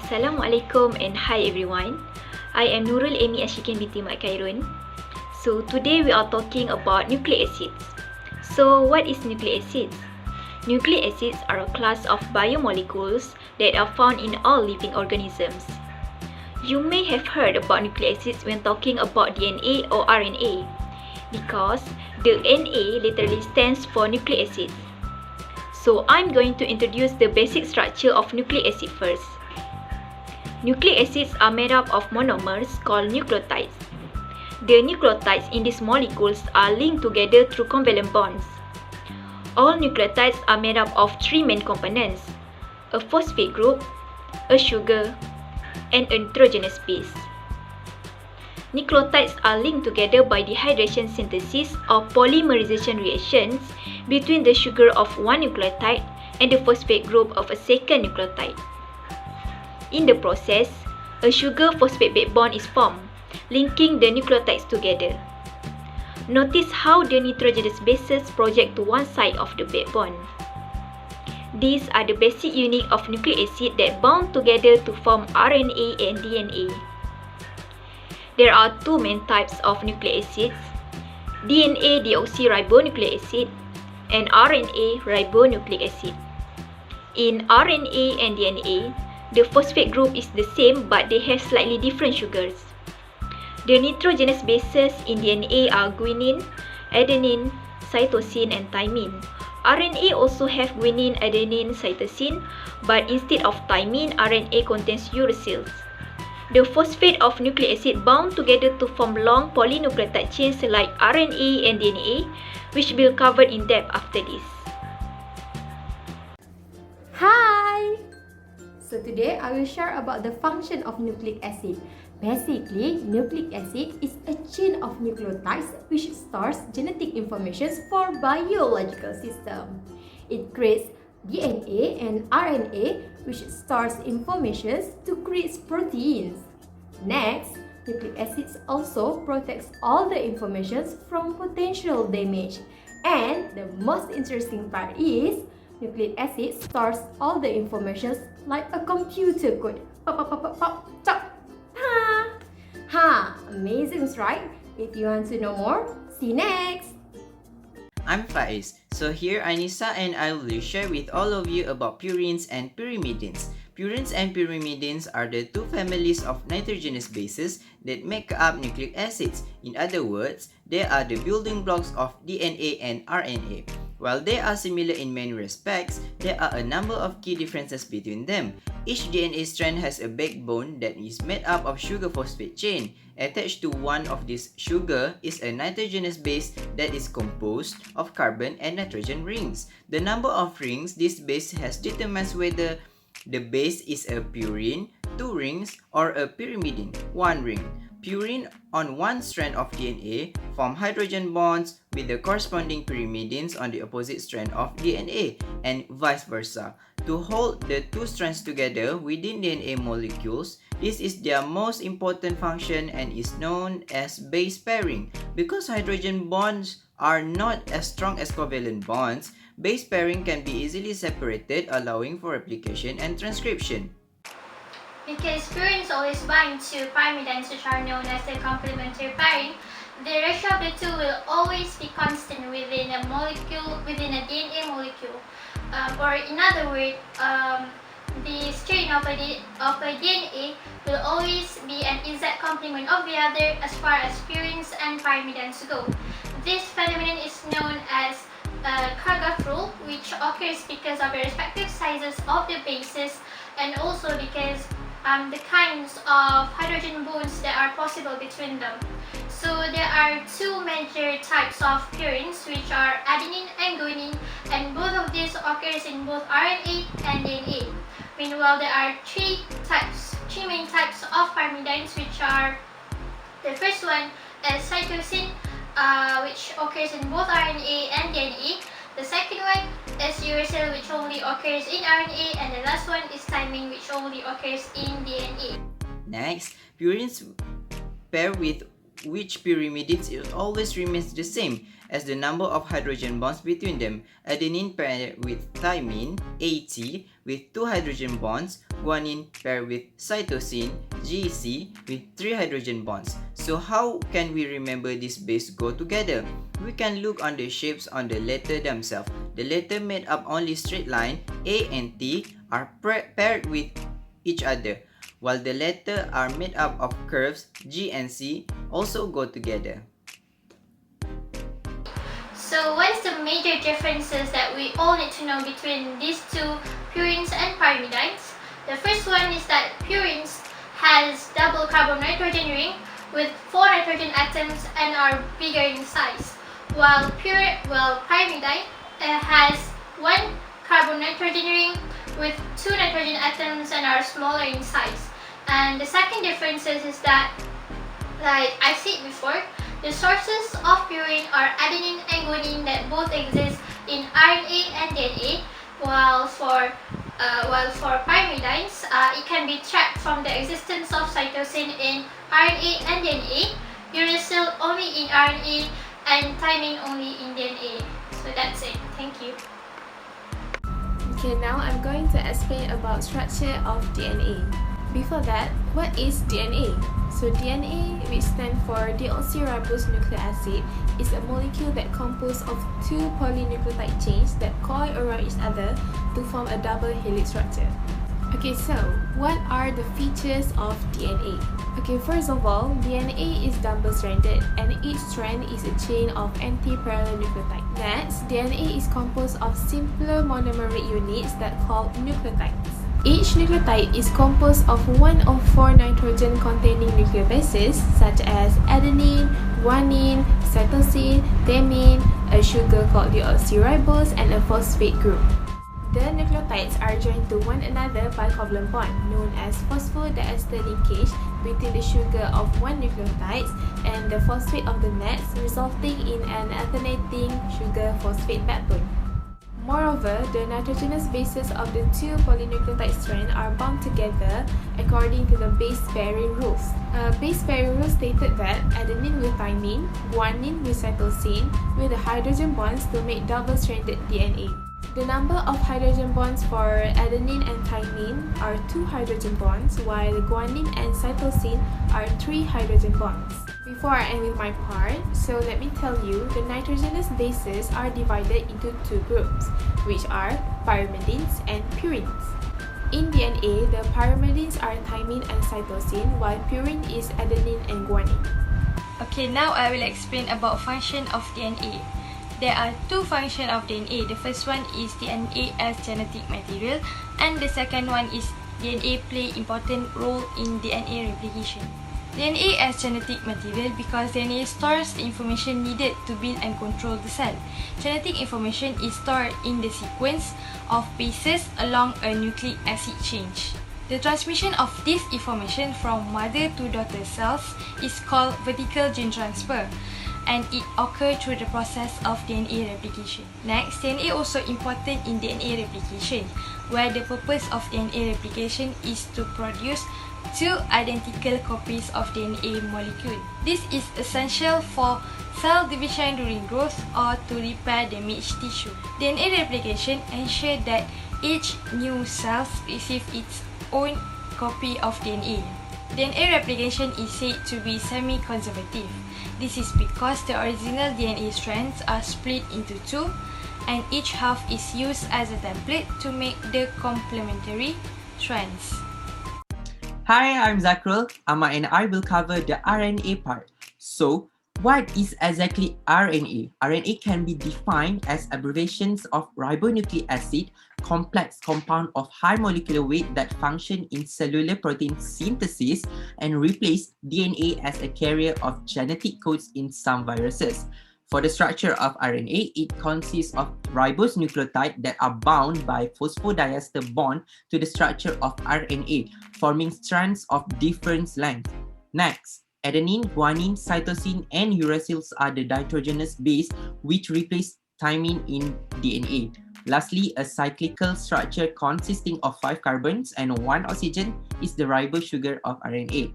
Assalamualaikum and hi everyone. I am Nurul Amy Ashikin binti Mak Khairun. So today we are talking about nucleic acids. So what is nucleic acids? Nucleic acids are a class of biomolecules that are found in all living organisms. You may have heard about nucleic acids when talking about DNA or RNA because the NA literally stands for nucleic acids. So I'm going to introduce the basic structure of nucleic acid first. Nucleic acids are made up of monomers called nucleotides. The nucleotides in these molecules are linked together through covalent bonds. All nucleotides are made up of three main components: a phosphate group, a sugar, and a nitrogenous base. Nucleotides are linked together by dehydration synthesis or polymerization reactions between the sugar of one nucleotide and the phosphate group of a second nucleotide. In the process, a sugar-phosphate backbone is formed, linking the nucleotides together. Notice how the nitrogenous bases project to one side of the backbone. These are the basic unit of nucleic acid that bound together to form RNA and DNA. There are two main types of nucleic acids: DNA deoxyribonucleic acid and RNA ribonucleic acid. In RNA and DNA, the phosphate group is the same but they have slightly different sugars. The nitrogenous bases in DNA are guanine, adenine, cytosine, and thymine. RNA also have guanine, adenine, cytosine, but instead of thymine, RNA contains uracils. The phosphate of nucleic acid bound together to form long polynucleotide chains like RNA and DNA, which will be covered in depth after this. Hi! So today I will share about the function of nucleic acid. Basically, nucleic acid is a chain of nucleotides which stores genetic information for biological system. It creates DNA and RNA which stores information to create proteins. Next, nucleic acid also protects all the information from potential damage. And the most interesting part is nucleic acid stores all the information like a computer code. Amazing, right? If you want to know more, see next. I'm Faiz. So here Anissa and I will share with all of you about purines and pyrimidines. Purines and pyrimidines are the two families of nitrogenous bases that make up nucleic acids. In other words, they are the building blocks of DNA and RNA. While they are similar in many respects, there are a number of key differences between them. Each DNA strand has a backbone that is made up of sugar-phosphate chain. Attached to one of these sugar is a nitrogenous base that is composed of carbon and nitrogen rings. The number of rings this base has determines whether the base is a purine, 2 rings, or a pyrimidine, 1 ring. Purine on one strand of DNA form hydrogen bonds with the corresponding pyrimidines on the opposite strand of DNA, and vice versa. To hold the two strands together within DNA molecules, this is their most important function and is known as base pairing. Because hydrogen bonds are not as strong as covalent bonds, base pairing can be easily separated, allowing for replication and transcription. Because purines always bind to pyrimidines, which are known as the complementary pairing, the ratio of the two will always be constant within a molecule, within a DNA molecule. Or in other words, the strain of a DNA will always be an exact complement of the other as far as purines and pyrimidines go. This phenomenon is known as Kargaf rule, which occurs because of the respective sizes of the bases and also because the kinds of hydrogen bonds that are possible between them. So there are two major types of purines, which are adenine and guanine, and both of these occurs in both RNA and DNA. Meanwhile, there are three main types of pyrimidines, which are: the first one is cytosine, which occurs in both RNA and DNA. The second one is uracil, which only occurs in RNA, and the last one is thymine, which only occurs in DNA. Next, purines pair with which pyrimidines it always remains the same as the number of hydrogen bonds between them. Adenine paired with thymine, AT, with 2 hydrogen bonds, guanine paired with cytosine, GC with 3 hydrogen bonds. So how can we remember this base go together? We can look on the shapes on the letter themselves. The letter made up only straight line A and T are paired with each other, while the letter are made up of curves G and C also go together. So what is the major differences that we all need to know between these two purines and pyrimidines? The first one is that purines has double carbon nitrogen ring with 4 nitrogen atoms and are bigger in size, while pyrimidine has 1 carbon nitrogen ring with 2 nitrogen atoms and are smaller in size. And the second difference is that, like I said before, the sources of purine are adenine and guanine that both exist in RNA and DNA, while for pyrimidines, it can be tracked from the existence of cytosine in RNA and DNA, uracil only in RNA, and thymine only in DNA. So that's it. Thank you. Okay, now I'm going to explain about structure of DNA. Before that, what is DNA? So DNA, which stands for deoxyribose nucleic acid, is a molecule that composed of 2 polynucleotide chains that coil around each other to form a double helix structure. Okay, so what are the features of DNA? Okay, first of all, DNA is double-stranded and each strand is a chain of anti-parallel nucleotide. Next, DNA is composed of simpler monomeric units that called nucleotides. Each nucleotide is composed of one of 4 nitrogen-containing nucleobases such as adenine, guanine, cytosine, thymine, a sugar called deoxyribose, and a phosphate group. The nucleotides are joined to one another by covalent bond known as phosphodiester linkage between the sugar of one nucleotide and the phosphate of the next, resulting in an alternating sugar-phosphate backbone. Moreover, the nitrogenous bases of the 2 polynucleotide strands are bound together according to the base pairing rules. Base pairing rule stated that adenine with thymine, guanine with cytosine with the hydrogen bonds to make double-stranded DNA. The number of hydrogen bonds for adenine and thymine are 2 hydrogen bonds, while guanine and cytosine are 3 hydrogen bonds. Before I end with my part, so let me tell you, the nitrogenous bases are divided into 2 groups, which are pyrimidines and purines. In DNA, the pyrimidines are thymine and cytosine, while purine is adenine and guanine. Okay, now I will explain about function of DNA. There are 2 functions of DNA. The first one is DNA as genetic material, and the second one is DNA play important role in DNA replication. DNA as genetic material because DNA stores the information needed to build and control the cell. Genetic information is stored in the sequence of bases along a nucleic acid chain. The transmission of this information from mother to daughter cells is called vertical gene transfer, and it occurs through the process of DNA replication. Next, DNA also important in DNA replication, where the purpose of DNA replication is to produce 2 identical copies of DNA molecule. This is essential for cell division during growth or to repair damaged tissue. DNA replication ensures that each new cell receives its own copy of DNA. DNA replication is said to be semi-conservative. This is because the original DNA strands are split into 2 and each half is used as a template to make the complementary strands. Hi, I'm Zakrul, and I will cover the RNA part. So, what is exactly RNA? RNA can be defined as abbreviations of ribonucleic acid, complex compound of high molecular weight that function in cellular protein synthesis and replace DNA as a carrier of genetic codes in some viruses. For the structure of RNA, it consists of ribose nucleotides that are bound by phosphodiester bond to the structure of RNA, forming strands of different lengths. Next, adenine, guanine, cytosine, and uracils are the nitrogenous base which replace thymine in DNA. Lastly, a cyclical structure consisting of 5 carbons and 1 oxygen is the ribose sugar of RNA.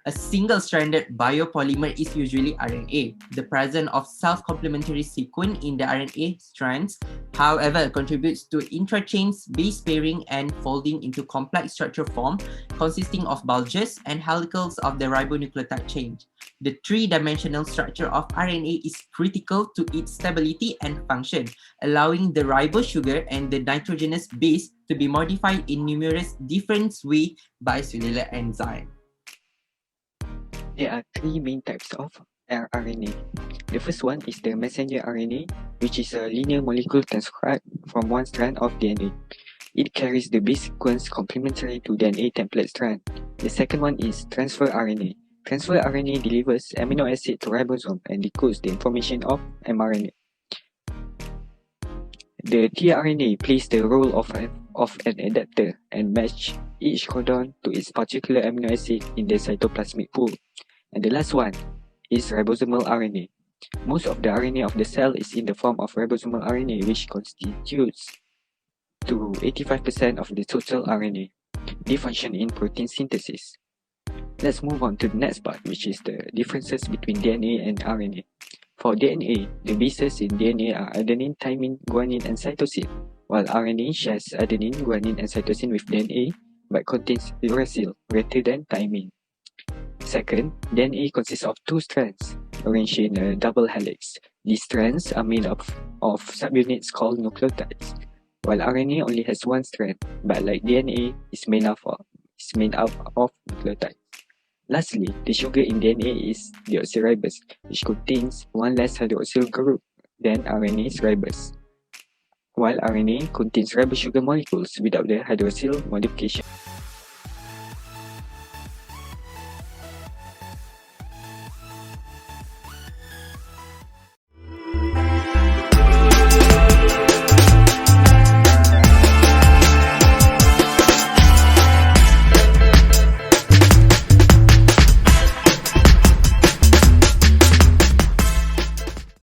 A single-stranded biopolymer is usually RNA. The presence of self-complementary sequence in the RNA strands, however, contributes to intrachain base pairing and folding into complex structure form consisting of bulges and helicals of the ribonucleotide chain. The three-dimensional structure of RNA is critical to its stability and function, allowing the ribose sugar and the nitrogenous base to be modified in numerous different ways by cellular enzymes. There are three main types of rRNA. The first one is the messenger RNA, which is a linear molecule transcribed from one strand of DNA. It carries the base sequence complementary to DNA template strand. The second one is transfer RNA. Transfer RNA delivers amino acid to ribosome and decodes the information of mRNA. The tRNA plays the role of an adapter and matches each codon to its particular amino acid in the cytoplasmic pool. And the last one is ribosomal RNA. Most of the RNA of the cell is in the form of ribosomal RNA, which constitutes to 85% of the total RNA. They function in protein synthesis. Let's move on to the next part, which is the differences between DNA and RNA. For DNA, the bases in DNA are adenine, thymine, guanine, and cytosine, while RNA shares adenine, guanine, and cytosine with DNA, but contains uracil rather than thymine. Second, DNA consists of two strands, arranged in a double helix. These strands are made up of subunits called nucleotides, while RNA only has one strand, but like DNA, is made up of nucleotides. Lastly, the sugar in DNA is deoxyribose, which contains one less hydroxyl group than RNA's ribose, while RNA contains ribose sugar molecules without the hydroxyl modification.